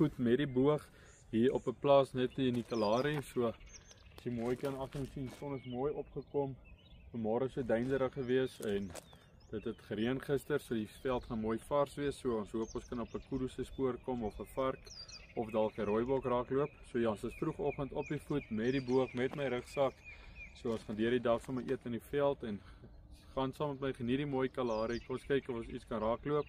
voet met die boog hier op 'n plaas net in die Kalahari. So as jy mooi kan agter sien, son is mooi opgekom. Vanmôre so duinderig gewees en dit het gereën gister, so die veld gaan mooi vars wees. So ons hoop ons kan op 'n kudu se spoor kom of 'n vark of dalk 'n rooibok raakloop. So ja, ons is vroegoggend op die voet met die boog, met my rugsak. So ons gaan deur die dag sommer eet in die veld en gaan saam met my geniet die mooi Kalahari. Kom ons kyk of ons iets kan raakloop.